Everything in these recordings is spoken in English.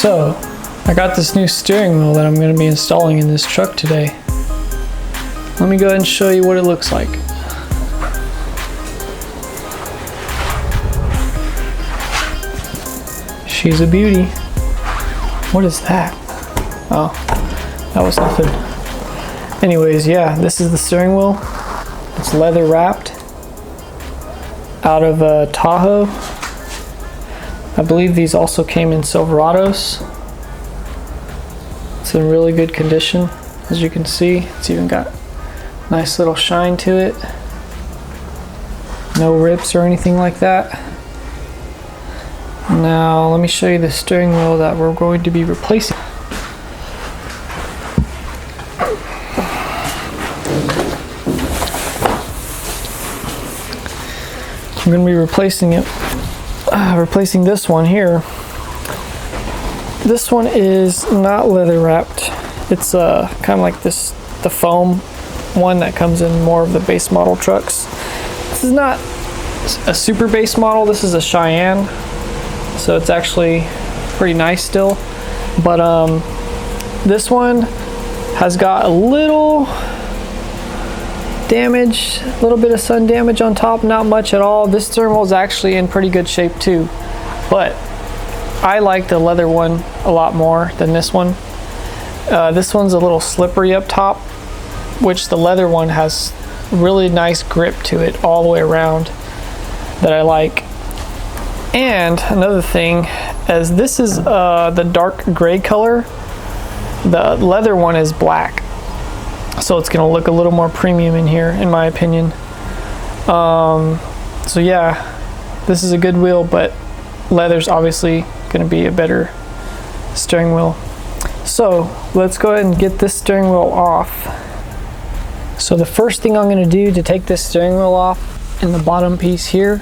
So, I got this new steering wheel that I'm going to be installing in this truck today. Let me go ahead and show you what it looks like. She's a beauty. What is that? Oh, that was nothing. Anyways, yeah, this is the steering wheel. It's leather wrapped out of Tahoe. I believe these also came in Silverados. It's in really good condition, as you can see. It's even got a nice little shine to it. No rips or anything like that. Now, let me show you the steering wheel that we're going to be replacing. I'm going to be replacing this one here. This one is not leather wrapped. It's kind of like the foam one that comes in more of the base model trucks. This is not a super base model. This is a Cheyenne, so it's actually pretty nice still. But this one has got a little damage, a little bit of sun damage on top, not much at all. This steering wheel is actually in pretty good shape too, but I like the leather one a lot more than this one. This one's a little slippery up top, which the leather one has really nice grip to it all the way around that I like. And another thing, as this is the dark gray color, the leather one is black. So it's gonna look a little more premium in here, in my opinion. So yeah, this is a good wheel, but leather's obviously gonna be a better steering wheel. So let's go ahead and get this steering wheel off. So the first thing I'm gonna do to take this steering wheel off, in the bottom piece here,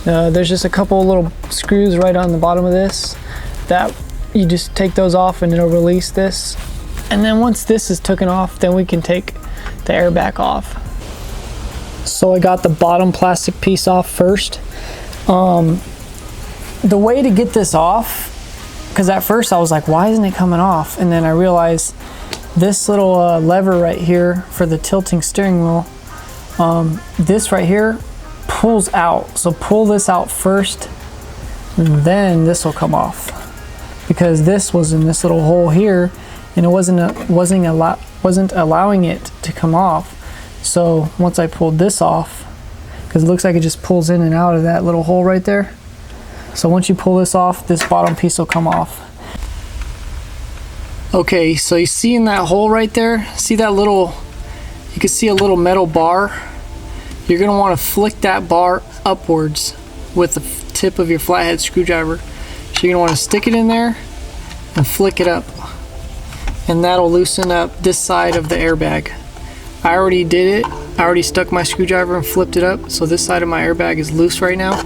there's just a couple of little screws right on the bottom of this that you just take those off and it'll release this. And then once this is taken off, then we can take the airbag off. So I got the bottom plastic piece off first. The way to get this off, because at first I was like, why isn't it coming off? And then I realized this little lever right here for the tilting steering wheel, this right here pulls out. So pull this out first, and then this will come off. Because this was in this little hole here, and it wasn't allowing it to come off. So once I pulled this off, because it looks like it just pulls in and out of that little hole right there. So once you pull this off, this bottom piece will come off. Okay, so you see in that hole right there, see that little, you can see a little metal bar. You're gonna wanna flick that bar upwards with the tip of your flathead screwdriver. So you're gonna wanna stick it in there and flick it up. And that'll loosen up this side of the airbag. I already did it. I already stuck my screwdriver and flipped it up, so this side of my airbag is loose right now.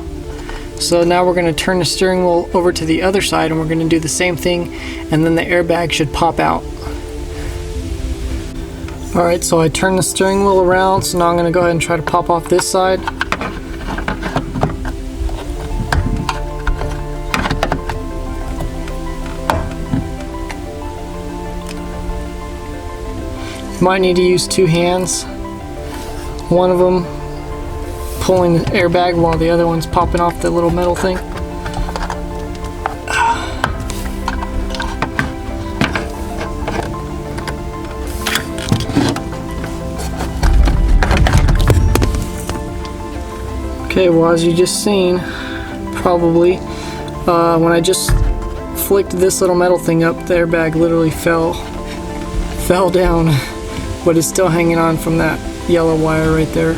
So now we're going to turn the steering wheel over to the other side and we're going to do the same thing, and then the airbag should pop out. Alright, so I turned the steering wheel around, so now I'm going to go ahead and try to pop off this side. Might need to use two hands, one of them pulling the airbag while the other one's popping off the little metal thing. Okay, well, as you just seen, probably, when I just flicked this little metal thing up, the airbag literally fell down. But it's still hanging on from that yellow wire right there.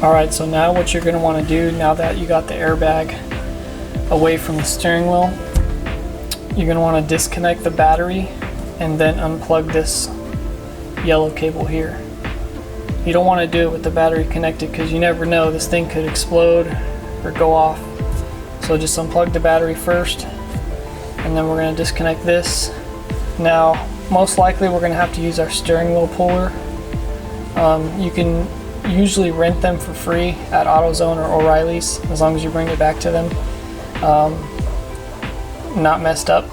Alright, so now what you're going to want to do, now that you got the airbag away from the steering wheel, you're going to want to disconnect the battery and then unplug this yellow cable here. You don't want to do it with the battery connected because you never know, this thing could explode or go off. So just unplug the battery first, and then we're going to disconnect this. Now most likely we're going to have to use our steering wheel puller. You can usually rent them for free at AutoZone or O'Reilly's, as long as you bring it back to them not messed up.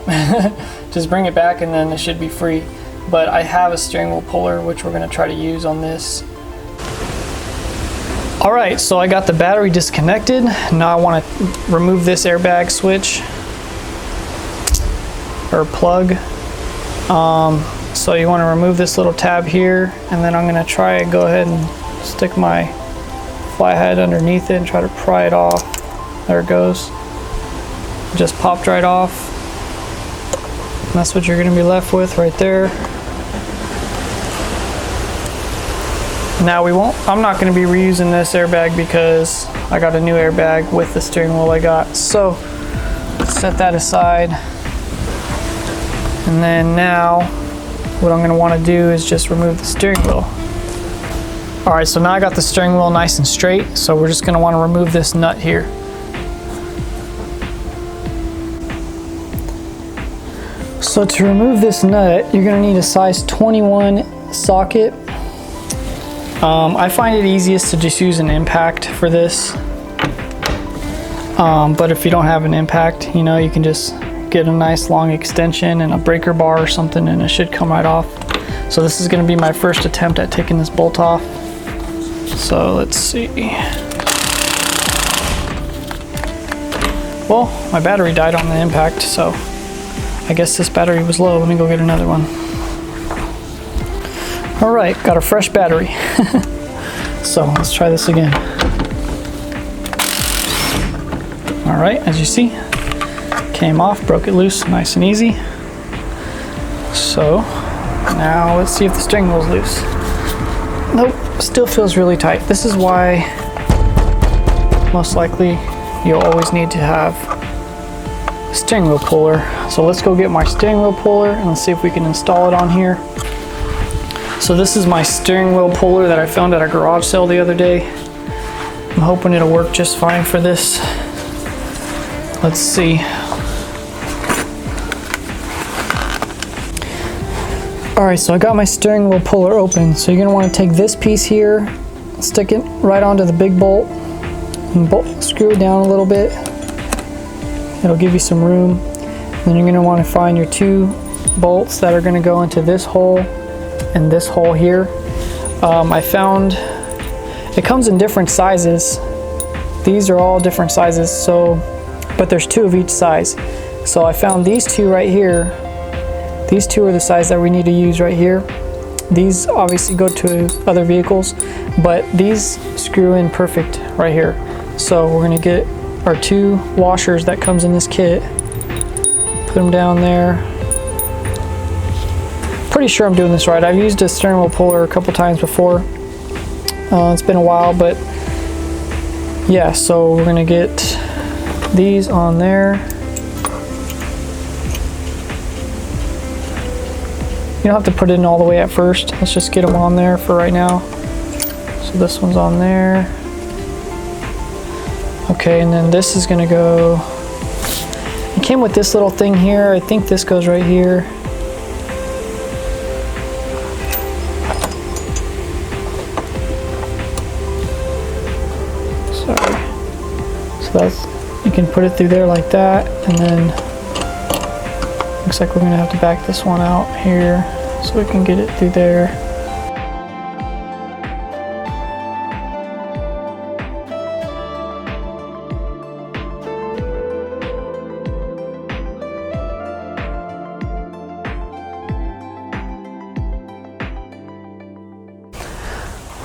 Just bring it back and then it should be free. But I have a steering wheel puller, which we're going to try to use on this. Alright, so I got the battery disconnected. Now I want to remove this airbag switch or plug. So you want to remove this little tab here, and then I'm going to try and go ahead and stick my flathead underneath it and try to pry it off. There it goes. Just popped right off. And that's what you're going to be left with right there. Now I'm not going to be reusing this airbag because I got a new airbag with the steering wheel I got. So let's set that aside. And then now what I'm going to want to do is just remove the steering wheel. Alright, so now I got the steering wheel nice and straight, so we're just going to want to remove this nut here. So to remove this nut, you're going to need a size 21 socket. I find it easiest to just use an impact for this. But if you don't have an impact, you know, you can just get a nice long extension and a breaker bar or something, and it should come right off. So this is going to be my first attempt at taking this bolt off. So let's see. Well, my battery died on the impact, so I guess this battery was low. Let me go get another one. Alright, got a fresh battery. So let's try this again. Alright, as you see, came off, broke it loose, nice and easy. So now let's see if the steering wheel's loose. Nope, still feels really tight. This is why most likely you'll always need to have a steering wheel puller. So let's go get my steering wheel puller and let's see if we can install it on here. So this is my steering wheel puller that I found at a garage sale the other day. I'm hoping it'll work just fine for this. Let's see. Alright, so I got my steering wheel puller open. So you're going to want to take this piece here, stick it right onto the big bolt, and screw it down a little bit. It'll give you some room. Then you're going to want to find your two bolts that are going to go into this hole and this hole here. I found it comes in different sizes. These are all different sizes, but there's two of each size. So I found these two right here. These two are the size that we need to use right here. These obviously go to other vehicles, but these screw in perfect right here. So we're going to get our two washers that comes in this kit, put them down there. Pretty sure I'm doing this right. I've used a steering wheel puller a couple times before. It's been a while, but yeah, so we're going to get these on there. You don't have to put it in all the way at first. Let's just get them on there for right now. So this one's on there. Okay, and then this is gonna go, it came with this little thing here. I think this goes right here. Sorry. So that's, you can put it through there like that, and then looks like we're gonna have to back this one out here so we can get it through there.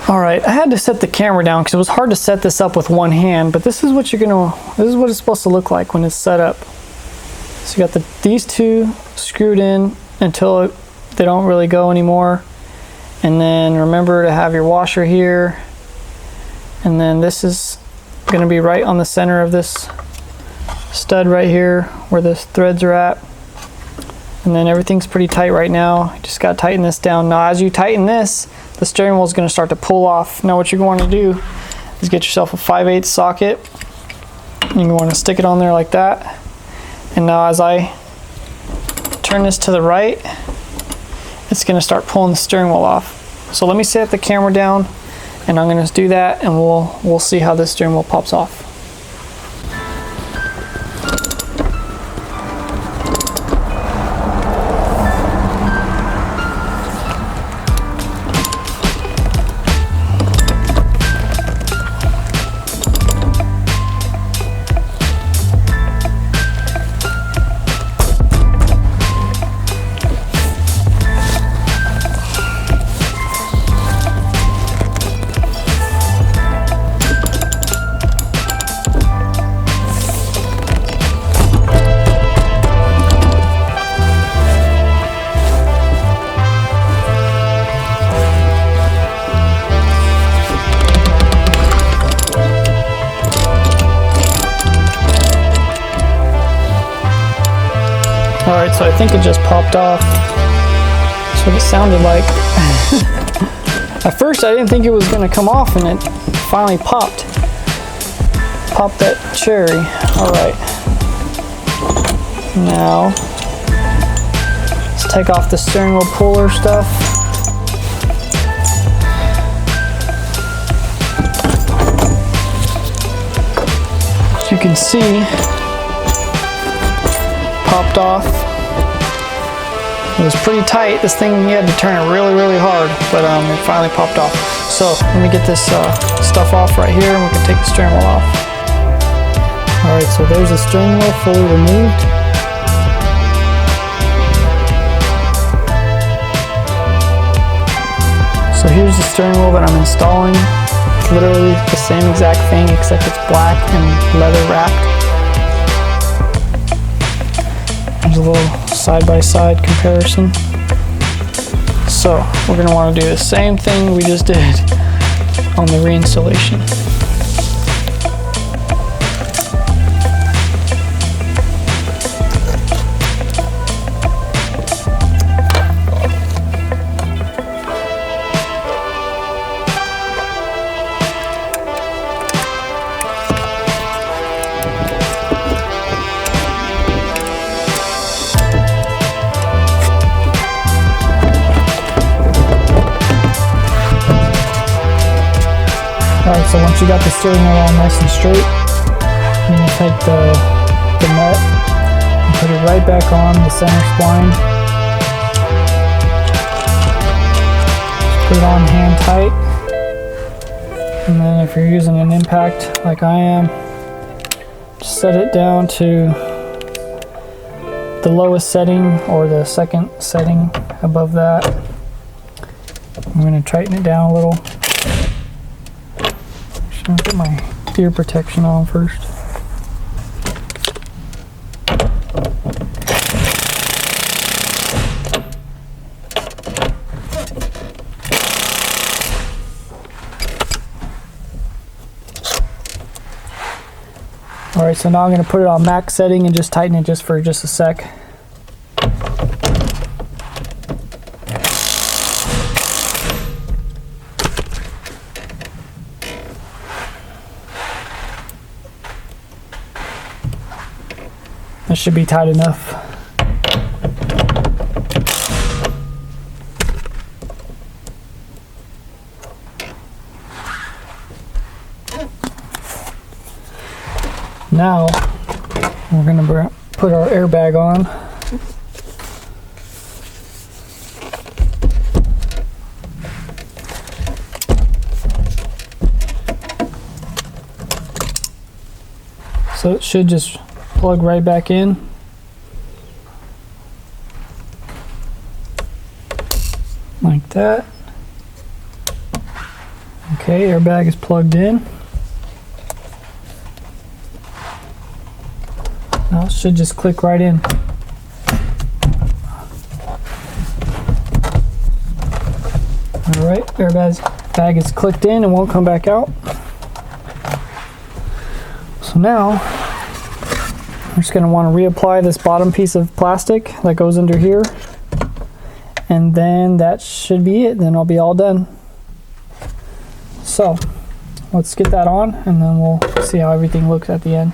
Alright, I had to set the camera down because it was hard to set this up with one hand, but this is what this is what it's supposed to look like when it's set up. So you got these two screwed in until they don't really go anymore. And then remember to have your washer here. And then this is going to be right on the center of this stud right here where the threads are at. And then everything's pretty tight right now. You just got to tighten this down. Now as you tighten this, the steering wheel is going to start to pull off. Now what you're going to do is get yourself a 5/8 socket. And you want to stick it on there like that. And now as I turn this to the right, it's going to start pulling the steering wheel off. So let me set the camera down And I'm gonna do that, and we'll see how this steering wheel pops off. Alright, so I think it just popped off. That's what it sounded like. At first I didn't think it was going to come off, and it finally popped. Popped that cherry. Alright. Now, let's take off the steering wheel puller stuff. As you can see, popped off. It was pretty tight. This thing, you had to turn it really, really hard, but it finally popped off. So let me get this stuff off right here, and we can take the steering wheel off. Alright, so there's the steering wheel fully removed. So here's the steering wheel that I'm installing. It's literally the same exact thing, except it's black and leather wrapped. There's a little side-by-side comparison. So we're going to want to do the same thing we just did on the reinstallation. Alright, so once you got the steering wheel all nice and straight, you're going to take the nut and put it right back on the center spline. Just put it on hand tight. And then if you're using an impact like I am, just set it down to the lowest setting or the second setting above that. I'm going to tighten it down a little. I'll put my ear protection on first. Alright, so now I'm going to put it on max setting and just tighten it just for just a sec. That should be tight enough. Now we're going to put our airbag on. So it should just plug right back in. Like that. Okay, airbag is plugged in. Now it should just click right in. Alright, airbag is clicked in and won't come back out. So now I'm just going to want to reapply this bottom piece of plastic that goes under here, and then that should be it. Then I'll be all done. So let's get that on, and then we'll see how everything looks at the end.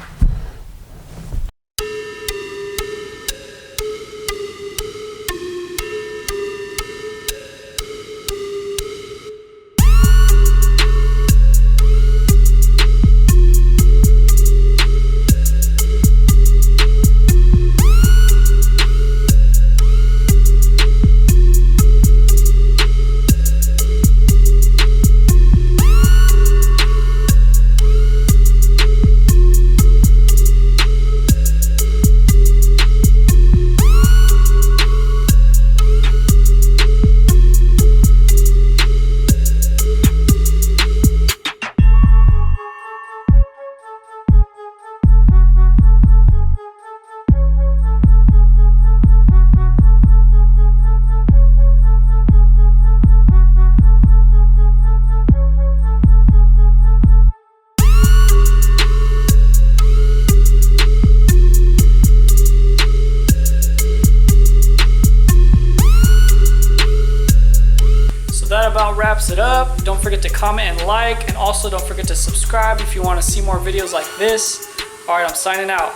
about wraps it up. Don't forget to comment and like, and also don't forget to subscribe if you want to see more videos like this. All right, I'm signing out.